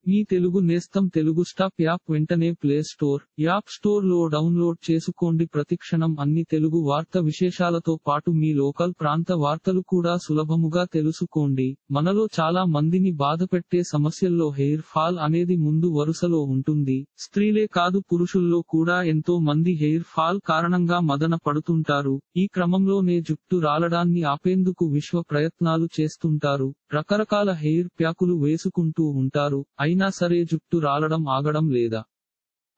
మీ తెలుగు నేస్తం Telugu stop app వెంటనే play store, app store లో డౌన్లోడ్ చేసుకోండి. ప్రతిక్షణం అన్ని తెలుగు వార్త విశేషాలతో పాటు మీ లోకల్ ప్రాంత వార్తలు కూడా సులభముగా తెలుసుకోండి. మనలో చాలా మందిని బాధపెట్టే సమస్యల్లో హెయిర్ ఫాల్ అనేది ముందు వరుసలో ఉంటుంది. స్త్రీలే కాదు పురుషుల్లో కూడా ఎంతో మంది హెయిర్ ఫాల్ కారణంగా మదన పడుతుంటారు. ఈ క్రమంలోనే జుట్టు రాలడాన్ని ఆపేందుకు విశ్వ ప్రయత్నాలు చేస్తుంటారు. రకరకాల హెయిర్ ప్యాకులు వేసుకుంటూ ఉంటారు. అయినా సరే జుట్టు రాలడం ఆగడం లేదా?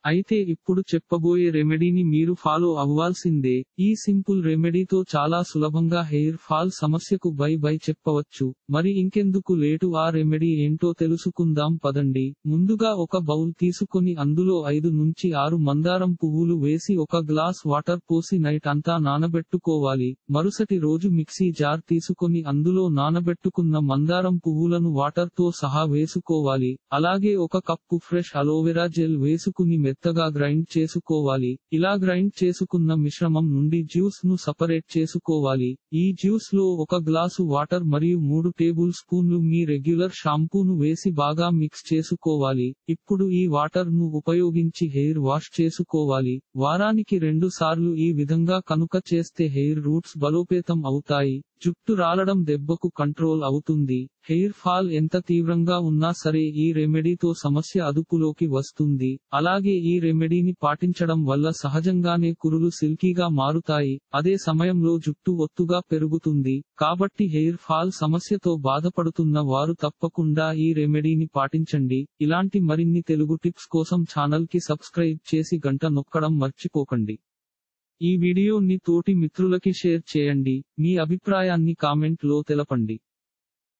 అయితే ఇప్పుడు చెప్పబోయే రెమెడీని మీరు ఫాలో అవ్వాల్సిందే. ఈ సింపుల్ రెమెడీతో చాలా సులభంగా హెయిర్ ఫాల్ సమస్యకు బై చెప్పవచ్చు. మరి ఇంకెందుకు లేటు, ఆ రెమెడీ ఏంటో తెలుసుకుందాం పదండి. ముందుగా ఒక బౌల్ తీసుకొని అందులో 5 నుంచి 6 మందారం పువ్వులు వేసి ఒక గ్లాస్ వాటర్ పోసి నైట్ అంతా నానబెట్టుకోవాలి. మరుసటి రోజు మిక్సీ జార్ తీసుకొని అందులో నానబెట్టుకున్న మందారం పువ్వులను వాటర్ తో సహా వేసుకోవాలి. అలాగే ఒక కప్పు ఫ్రెష్ అలోవెరా జెల్ వేసుకుని మెత్తగా గ్రైండ్ చేసుకోవాలి. ఇలా గ్రైండ్ చేసుకున్న మిశ్రమం నుండి జ్యూస్ ను సపరేట్ చేసుకోవాలి. ఈ జ్యూస్ లో ఒక గ్లాసు వాటర్ మరియు 3 టేబుల్ స్పూన్లు మీ రెగ్యులర్ షాంపూను వేసి బాగా మిక్స్ చేసుకోవాలి. ఇప్పుడు ఈ వాటర్ ను ఉపయోగించి హెయిర్ వాష్ చేసుకోవాలి. వారానికి 2 సార్లు ఈ విధంగా కనుక చేస్తే హెయిర్ రూట్స్ బలోపేతం అవుతాయి. జుట్టు రాలడం దెబ్బకు కంట్రోల్ అవుతుంది. హెయిర్ ఫాల్ ఎంత తీవ్రంగా ఉన్నా సరే ఈ రెమెడీతో సమస్య అదుపులోకి వస్తుంది. అలాగే ఈ రెమెడీని పాటించడం వల్ల సహజంగానే కురులు సిల్కీగా మారుతాయి. అదే సమయంలో జుట్టు ఒత్తుగా పెరుగుతుంది. కాబట్టి హెయిర్ ఫాల్ సమస్యతో బాధపడుతున్న వారు తప్పకుండా ఈ రెమెడీని పాటించండి. ఇలాంటి మరిన్ని తెలుగు టిప్స్ కోసం ఛానల్ కి సబ్స్క్రైబ్ చేసి గంట నొక్కడం మర్చిపోకండి. ఈ వీడియోని తోటి మిత్రులకి షేర్ చేయండి. మీ అభిప్రాయాన్ని కామెంట్ లో తెలపండి.